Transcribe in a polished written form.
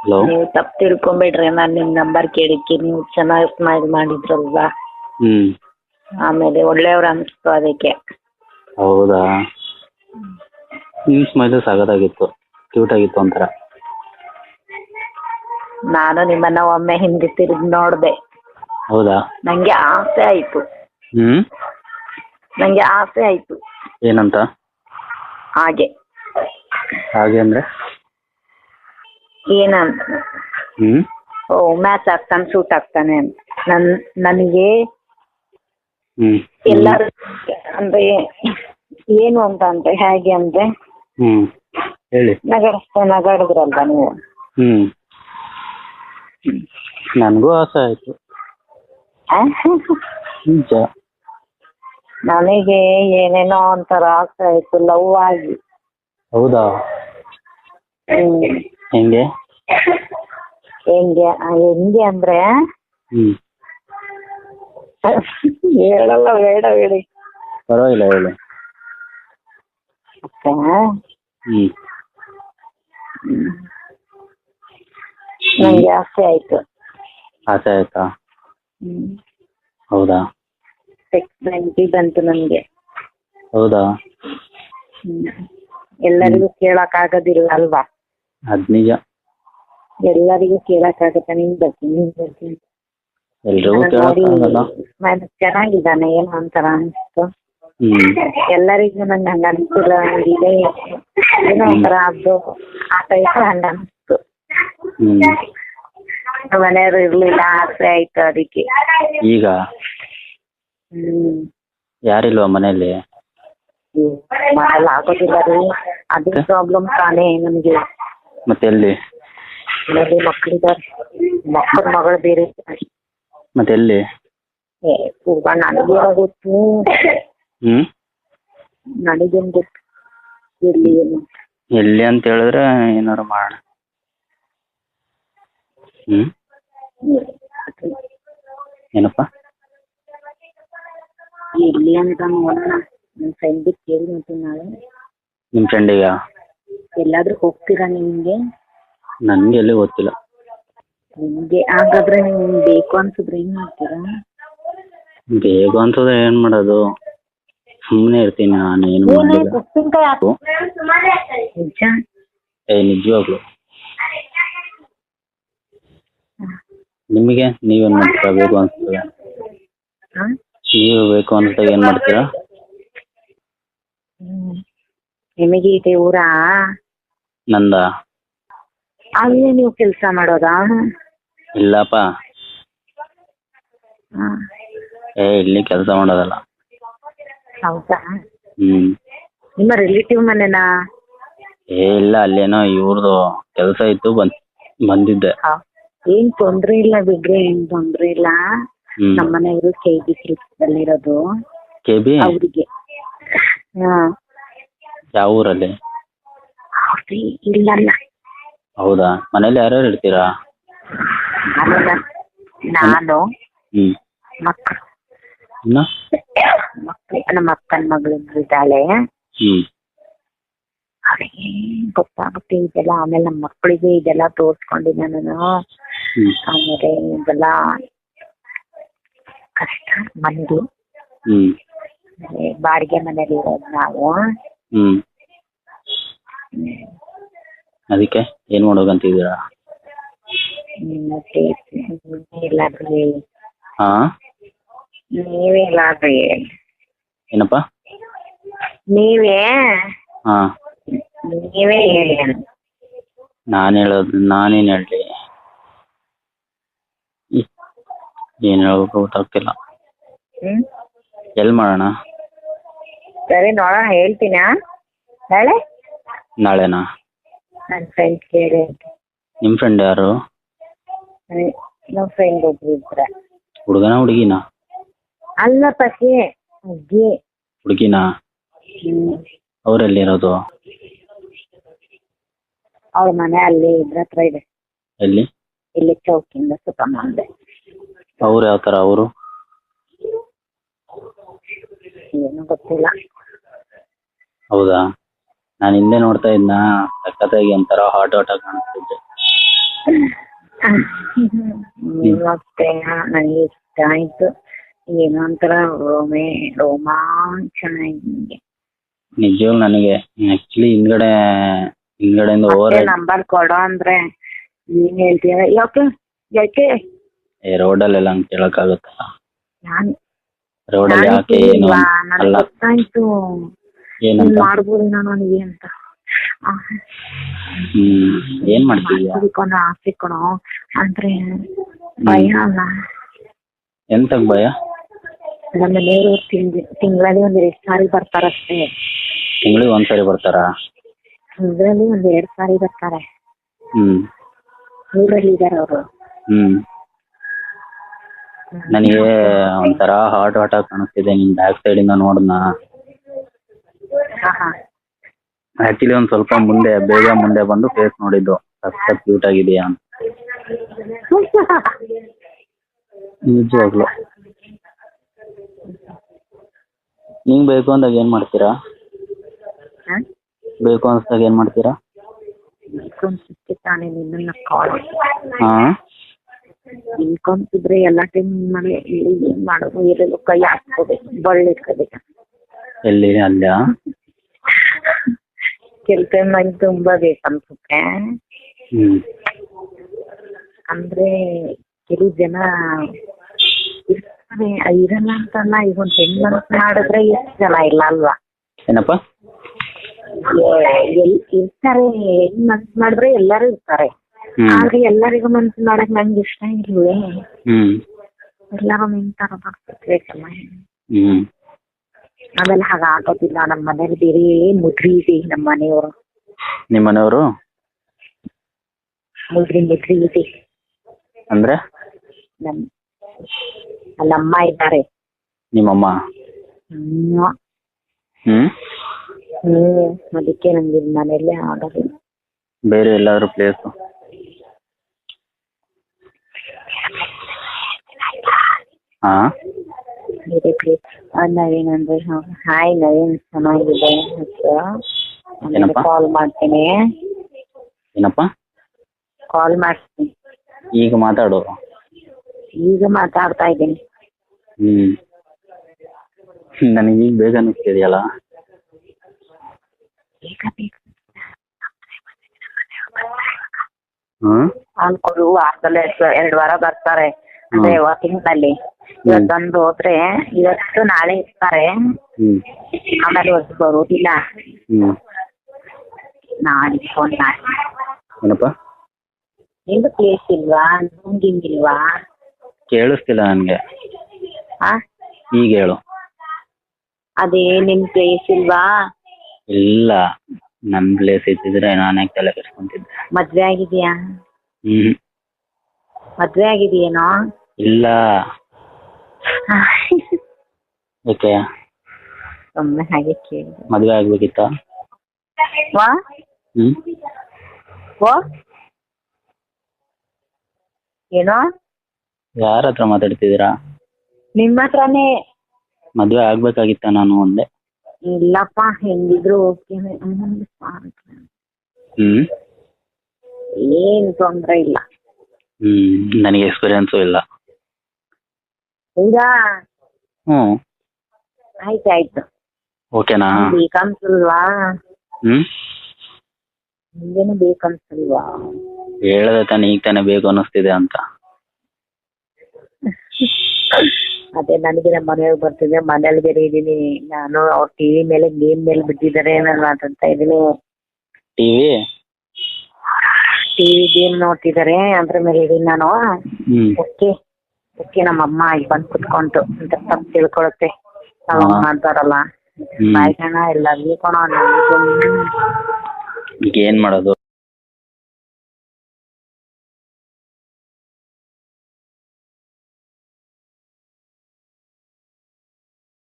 Hello. ನೀವು ತಪ್ಪು ತಿಳ್ಕೊಂಬೇಡ್ರಿ, ನಾನು ನಿಮ್ ನಂಬರ್ ಕೇಳಿಕ್ಕೆ ನೀವು ಚೆನ್ನಾಗಿ ಸ್ಮೈಲ್ ಮಾಡಿದ್ರಲ್ವಾ, ಆಮೇಲೆ ಒಳ್ಳೆಯವ್ರು ಅನ್ಸ್ತು ಅದಕ್ಕೆ. ಹೌದಾ, ನಿಮ್ ಸ್ಮೈಲ್ ಸಾಗದಾಗಿತ್ತು, ಕ್ಯೂಟ್ ಆಗಿತ್ತು ಒಂಥರ. ನಾನು ನಿಮ್ಮನ್ನ ಒಮ್ಮೆ ಹಿಂದೆ ತಿರುಗಿ ನೋಡ್ದೆ. ಹೌದಾ, ನಂಗೆ ಆಸೆ ಆಯ್ತು. ನಂಗೆ ಆಸೆ ಆಯ್ತು. ಏನಂತ? ಹಾಗೆ ಹಾಗೆ ಅಂದ್ರೆ ಏನಂತ, ಓ ಮ್ಯಾಚ್ ಆಗ್ತಾನೆ, ಸೂಟ್ ಆಗ್ತಾನೆ ಅಂತ. ನನಗೆ ಎಲ್ಲಾರು ಅಂದ್ರೆ ಏನು ಅಂತ ಅಂದ್ರೆ ಹೇಗೆ ಅಂದ್ರೆ ಹೇಳಿ. ನಗಾಡಿದ್ರಲ್ವಾ ನೀವು. ನನ್ಗೂ ಆಸೆ ಆಯ್ತು ನಿಜ. ನನಗೆ ಏನೇನೋ ಒಂಥರ ಆಸೆ ಆಯ್ತು, ಲವ್ ಆಗಿ. ಹೌದಾ, ಹೆಂಗೆ ಹೆಂಗೆ ಹೆಂಗೆ ಅಂದ್ರೆ ಹೇಳಲ್ಲ, ಬೇಡ ಹೇಳಿ. ಪರವಾಗಿಲ್ಲ ಹೇಳಿ. ನಂಗೆ ಆಸೆ ಆಯ್ತು. ಆಸೆ ಆಯ್ತಾ? ಹೌದಾ, ಪ್ರೆಗ್ನೆನ್ಸಿ ಬಂತು ನನ್ಗೆ. ಹೌದಾ, ಎಲ್ಲರಿಗೂ ಕೇಳಕ್ ಆಗೋದಿಲ್ಲ ಅಲ್ವಾ? ಅದ್ ನಿಜ. ಎಲ್ಲರಿಗೂ ಕೇಳಕ್ ಆಗತ್ತ, ನಿನ್ ಬಗ್ಗೆ ಎಲ್ರಿಗೂ ನೋಡಿ ಚೆನ್ನಾಗಿದ್ದಾನೆ ಏನೋ ಒಂಥರ ಅನ್ಸ್ತು. ಎಲ್ಲರಿಗೂ ನಂಗೆ ಹಂಗ ಅನ್ಸಿಲ್ಲ, ಇದೆ ಏನೋ ಒಂಥರ ಅದು ಆ ಟೈಪ್ ಹಂಗ ಅನ್ಸ್ತು. ಮನೆಯವರು ಇರ್ಲಿಲ್ಲ, ಆಸೆ ಆಯ್ತು ಅದಕ್ಕೆ. ಈಗ ಯಾರಿಲ್ವಾ ಮನೇಲಿ? ಮಾಡಲ್ಲ, ಆಗೋದಿಲ್ಲ ರೀ, ಅದೇ ಪ್ರಾಬ್ಲಮ್ ತಾನೇ ನಮ್ಗೆ. ಮತ್ತೆ ಎಲ್ಲಿ? ಮಕ್ಕಳಿದ್ದಾರೆ, ಮಗಳು ಬೇರೆ. ಮತ್ತೆ ಎಲ್ಲಿ? ನನಗೇನೋ ಗೊತ್ತು, ನನಗೇನು ಗೊತ್ತು ಎಲ್ಲಿ ಏನು. ಎಲ್ಲಿ ಅಂತ ಹೇಳಿದ್ರೆ ಏನಾರು ಮಾಡೋಣ. ಏನಪ್ಪ? ಎಲ್ಲಿ ಅಂತ ನೋಡೋಣ, ನನ್ನ ಫ್ರೆಂಡಿಗೆ ಕೇಳಿ ಮತ್ತು ನಾಳೆ. ನಿಮ್ ಫ್ರೆಂಡಿಗ? ಎಲ್ಲಾದ್ರೂ ಹೋಗ್ತೀರಾ ನಿಮ್ಗೆ? ನನ್ಗೆ ಎಲ್ಲಿ ಗೊತ್ತಿಲ್ಲ. ನಿಮ್ಗೆ ಹಾಗಾದ್ರೆ ನಿಮ್ಗೆ ಬೇಕು ಅನ್ಸಿದ್ರೆ ಏನ್ ಮಾಡ್ತೀರಾ? ಬೇಕು ಅನ್ಸೋದ್ರೆ ಏನ್ ಮಾಡೋದು, ಸುಮ್ಮನೆ ಇರ್ತೀನಿ ನಾನು. ಏನು ಮಾಡಿಲ್ಲ. ನಿಜವಾಗ್ಲು ನಿಮಗೆ ನೀವೇನ್ ಮಾಡ್ತೀರಾ? ಬೇಕು ಅನ್ಸ್ತದೆ, ನೀವು ಬೇಕು ಅನ್ಸ್ದಾಗ ಏನ್ ಮಾಡ್ತೀರಾ? ನಿಮಗೆ ಇದೆ ಊರಾ? ನಂದ? ಅಲ್ಲೇ ನೀವು ಕೆಲಸ ಮಾಡೋದಾ? ಇಲ್ಲಪ್ಪ, ಇಲ್ಲಿ ಕೆಲಸ ಮಾಡೋದಲ್ಲ. ಹೌದಾ, ನಿಮ್ಮ ರಿಲೇಟಿವ್ ಮನೆನಾ? ಇಲ್ಲ, ಅಲ್ಲೇನೋ ಇವ್ರದು ಕೆಲಸ ಇತ್ತು, ಬಂದಿದ್ದೆ. ಏನ್ ತೊಂದ್ರೆ ಇಲ್ಲ ಬಿಡ್ರಿ, ಏನ್ ತೊಂದ್ರೆ ಇಲ್ಲ. ನಮ್ಮನೆಯವರು KB ಇರೋದು. KB? ಅವ್ರಿಗೆ ಯಾವ ಊರಲ್ಲಿ? ಇಲ್ಲ. ಹೌದಾ, ಮನೇಲಿ ಯಾರ್ಯಾರು ಇರ್ತೀರಾ? ನಾನು, ಮಕ್ಕಳು, ನಮ್ಮ ಅಕ್ಕನ ಮಗಳು ಇದ್ದಾಳೆ. ಅವಳಿಗೆ ಗೊತ್ತಾಗುತ್ತೆ ಇದೆಲ್ಲ, ಆಮೇಲೆ ನಮ್ಮ ಮಕ್ಕಳಿಗೆ ಇದೆಲ್ಲ ತೋರ್ಸ್ಕೊಂಡಿದ್ದೆ ನಾನು. ಆಮೇಲೆ ಇದೆಲ್ಲ ಕಷ್ಟ ಮಂದಿ, ಬಾಡಿಗೆ ಮನೇಲಿ ಇರೋದು ನಾವು. ಅದಕ್ಕೆ ಏನ್ ಮಾಡೋಕಂತಿದ್ದೀರಾ? ಮತ್ತೆ ಎಲ್ಲಾದ್ರೂ ಹೇಳಿ. ನೀವೇ ಎಲ್ಲಾದ್ರೂ ಹೇಳಿ. ಏನಪ್ಪ? ನೀವೇ ಹೇಳಿ. ನಾನೇನ್ ಹೇಳಿ? ಏನ್ ಹೇಳ್ಬೇಕು ಗೊತ್ತಾಗ್ತಿಲ್ಲ. ಎಲ್ ಮಾಡೋಣ? ಸರಿ ನೋಡೋಣ, ಹೇಳ್ತೀನ ನಾಳೆನಾ? ನನ್ನ ಫ್ರೆಂಡ್ ಕೇಳಿ. ನಿಮ್ ಫ್ರೆಂಡ್ ಯಾರು? ನಮ್ಮ ಫ್ರೆಂಡ್ ಒಬ್ರು ಇದ್ರೆ. ಹುಡುಗನ ಹುಡುಗಿನ? ಅಲ್ಲ ಪಕ್ಕೆ ಹುಡುಗಿನ? ಅವ್ರೆಲ್ಲಿರೋದು? ಅವ್ರ ಮನೆ ಅಲ್ಲಿ ಇದ್ರ ಹತ್ರ ಇದೆ. ಎಲ್ಲಿ? ಇಲ್ಲಿ ಚೌಕಿಂದ ಸ್ವಲ್ಪ ಮುಂದೆ. ಅವ್ರು ಯಾವ ತರ? ಅವರು ಏನು ಗೊತ್ತಿಲ್ಲ. ಹೌದಾ, ನಾನು ಹಿಂದೆ ನೋಡ್ತಾ ಇದ್ನ, ಸಕ್ಕತ್ತಾಗಿ ಒಂಥರ ಹಾಟ್ ಆಗಿ ಕಾಣಿಸ್ತಿದ್ದೆ. ಮತ್ತೆ ನನಗೆ ಇಷ್ಟ ಆಯ್ತು. ಏನೋ ಒಂಥರ ರೋಮಾಂಚನ ಹಿಂಗೆ. ನಿಜವಾಗ್ಲೂ ನನಗೆ ಆಕ್ಚುಲಿ ಹಿಂದ್ಗಡೆಯಿಂದ ಓವರ್ ನಂಬರ್ ಕೊಡೋ ಅಂದ್ರೆ ಏನ್ ಹೇಳ್ತೀರ? ಯಾಕೆ ರೋಡಲ್ಲೆಲ್ಲ ಹಂಗ್ ಕೇಳಕ್ಕಾಗುತ್ತ? ನಾನ್ ರೋಡಲ್ಲಿ ಯಾಕೆ ಏನು ನನಗೆ ಅಲ್ಲ ಗೊತ್ತಾಯ್ತು ಏನಂತ? ಮಾಡ್ಬೋದೇನೋ ನನಗೆ ಅಂತ. ಏನ್ ಮಾಡ್ತಿದ್ಯಾ? ಮಾಡ್ಕೋಬೇಕನ್ನೋ ಆಸೆ ಕಣೋ, ಅಂದ್ರೆ ಭಯ ಅಲ್ಲ. ಎಂತಕ್ ಭಯ? ನಮ್ಮ ಮನೆಯವರು ತಿಂಗಳಲ್ಲಿ 2 ಸಾರಿ ಬರ್ತಾರಷ್ಟೇ. ತಿಂಗಳಿಗೆ ಒಂದ್ಸರಿ ಬರ್ತಾರಾ? ತಿಂಗಳಲ್ಲಿ 2 ಸಾರಿ ಬರ್ತಾರೆ. ಊರಲ್ಲಿ ಇದಾರೆ ಅವರು. ನನಗೆ ಒಂಥರ ಹಾರ್ಟ್ ಅಟ್ಯಾಕ್ ಕಾಣಿಸ್ತಿದೆ ನಿನ್ ಬ್ಯಾಕ್ ಸೈಡ್ ಇಂದ ನೋಡ್ನಾ. ಆಕ್ಚುಲಿ ಒಂದ್ ಸ್ವಲ್ಪ ಬೇಗ ಮುಂದೆ ಬಂದು ಫೇಸ್ ನೋಡಿದ್ದು, ಸಖತ್ ಕ್ಯೂಟ್ ಆಗಿದೆಯಾ ಅಂತ. ನಿಜವಾಗ್ಲು ನಿಂಗ್ ಬೇಕು ಅಂದಾಗ ಏನ್ ಮಾಡ್ತೀರಾ? ಬೇಕು ಅನ್ಸ್ದಾಗ ಏನ್ ಮಾಡ್ತೀರಾ? ತಾನೇ ನಿನ್ನ ಕಾಲ್ ಇನ್ಕೊಂತಿದ್ರೆ ಎಲ್ಲ ಟೈಮ್ ಮಾಡಿ ಏನ್ ಮಾಡೋದು, ಇರಲು ಕೈ ಹಾಕ್ಕೋಬೇಕು, ಬಳ್ಳಿ ಇಟ್ಕೋಬೇಕು. ಎಲ್ಲಿ? ಅಲ್ಲ ಕೆಲ ಟೈಮ್ ನಂಗೆ ತುಂಬಾ ಬೇಕನ್ಸುತ್ತೆ. ಅಂದ್ರೆ ಕೆಲವು ಜನ ಇರ್ತಾರೆ, ಇರಲ್ಲ ಅಂತಲ್ಲ. ಈಗ ಒಂದ್ ಹೆಣ್ಣು ಮನಸ್ಸು ಮಾಡಿದ್ರೆ ಎಷ್ಟು ಜನ ಇಲ್ಲ ಅಲ್ವಾ? ಏನಪ್ಪ? ಇರ್ತಾರೆ, ಹೆಣ್ಣು ಮನಸ್ಸು ಮಾಡಿದ್ರೆ ಎಲ್ಲರೂ ಇರ್ತಾರೆ. ಆದ್ರೆ ಎಲ್ಲರಿಗೂ ಮನ್ಸು ಮಾಡಕ್ ನಂಗೆ ಇಷ್ಟ ಇಲ್ವೇ? ಎಲ್ಲರೂ ನಿಂತಾರ ಬೇಕಲ್ಲ. ಆಮೇಲೆ ಹಾಗ ಆಗೋದಿಲ್ಲ. ನಮ್ಮ ಮನೇಲಿ ಬೇರೆ ಮುದ್ರಿ ಇದೆ. ನಮ್ಮ ಮನೆಯವರು ನಿಮ್ಮ ಮನೆಯವರು ಮುದ್ರಿ ಇದೆ ಅಂದ್ರೆ ಅಲ್ಲಮ್ಮ ಇದ್ದಾರೆ. ನಿಮ್ಮಮ್ಮ? ಅದಕ್ಕೆ ನಂಗೆ ಮನೇಲಿ ಆಗೋದಿಲ್ಲ. ಬೇರೆ ಎಲ್ಲಾದ್ರೂ ಪ್ಲೇಸ್? ಬೇರೆ ಪ್ಲೇಸ್ ನವೀನ್ ಅಂದ್ರೆ ಹಾಯ್ ನವೀನ್, ಚೆನ್ನಾಗಿದೆ ಕಾಲ್ ಮಾಡ್ತೀನಿ. ಏನಪ್ಪ? ಕಾಲ್ ಮಾಡ್ತೀನಿ. ಈಗ ಮಾತಾಡು. ಈಗ ಮಾತಾಡ್ತಾ ಇದ್ದೀನಿ. ನನಗೆ ಈಗ ಬೇಗ ಅನಿಸ್ತಿದೆಯಲ್ಲ. ಹಾಲ್ ಕೊಡು, ವಾರದಲ್ಲಿ 2 ವಾರ ಬರ್ತಾರೆ. ಅಂದ್ರೆ ತಿಂಗಳಲ್ಲಿ ಇವತ್ತು ಬಂದು ಹೋದ್ರೆ ಇವತ್ತು ನಾಳೆ ಇರ್ತಾರೆ, ಆಮೇಲೆ ಹೊತ್ತು ಬರೋದಿಲ್ಲ. ನಾನು ಫೋನ್ ಮಾಡ್ತೀನಿ. ಏನಪ್ಪ? ನಿಮ್ದು ಪ್ಲೇಸ್ ಇಲ್ವಾ? ಇಲ್ವಾ? ಕೇಳಿಸ್ತಿಲ್ಲ ನನ್ಗೆ. ಈಗ ಹೇಳು. ಅದೇ ನಿಮ್ ಪ್ಲೇಸ್ ಇಲ್ವಾ? ಇಲ್ಲ, ನನ್ ಪ್ಲೇಸ್ ಇದ್ದಿದ್ರೆ ನಾನೇ ತಲೆ ಕೆಡ್ಸ್ಕೊಂತಿದ್ದೆ. ಮದ್ವೆ ಆಗಿದ್ಯಾ? ಮದ್ವೆ ಆಗಿದೆಯೇನೋ? ಇಲ್ಲ. ಯಾಕೆ? ಒಮ್ಮೆ ಹಾಗೆ ಕೇಳಿ. ಮದ್ವೆ ಆಗ್ಬೇಕಿತ್ತ? ಏನೋ? ಯಾರ ಹತ್ರ ಮಾತಾಡ್ತಿದ್ದೀರಾ? ನಿಮ್ಮ ಹತ್ರನೇ. ಮದ್ವೆ ಆಗ್ಬೇಕಾಗಿತ್ತ ನಾನು ಒಂದೇ? ಇಲ್ಲಪ್ಪ, ಹೆಂಗಿದ್ರು ಓಕೆ. ಏನ್ ತೊಂದ್ರೆ ಇಲ್ಲ. ನನಗೆ ಎಕ್ಸ್ಪೀರಿಯನ್ಸು ಇಲ್ಲ. ಹೌದಾ? ಆಯ್ತಾಯ್ತು. ಓಕೆನಾ? ಬೇಕನ್ಸಲ್ವಾ? ನಿಂಗೇನು ಬೇಕನ್ಸಲ್ವಾ? ಹೇಳದೆ ತಾನೆ, ಈಗ ತಾನೆ ಬೇಕು ಅನ್ನಿಸ್ತಿದೆ ಅಂತ. ಅದೇ ನನಗೆ ನಮ್ಮ ಮನೆಯವ್ರು ಬರ್ತಿದ್ದೆ, ಮನೇಲಿ ಬೇರೆ ಇದೀನಿ ನಾನು. ಅವ್ರ ಟಿವಿ ಮೇಲೆ ಗೇಮ್ ಮೇಲೆ ಬಿಟ್ಟಿದ್ದಾರೆ, ನಾನು ಮಾತಾಡ್ತಾ ಇದೀನಿ. ಟಿವಿ ಗೇಮ್ ನೋಡ್ತಿದ್ದಾರೆ, ಅದ್ರ ಮೇಲೆ ಇದೀನಿ ನಾನು. ಓಕೆ ನಮ್ಮಮ್ಮ ಈಗ ಬಂದು ಕುತ್ಕೊಂತು ಅಂತ ತಪ್ಪು ತಿಳ್ಕೊಳತ್ತೆ. ನಾವ್ ಮಾಡ್ತಾರಲ್ಲ, ಬಾಯ್ಕಣ ಎಲ್ಲ ಕಣ. ಈಗ ಏನ್ ಮಾಡೋದು?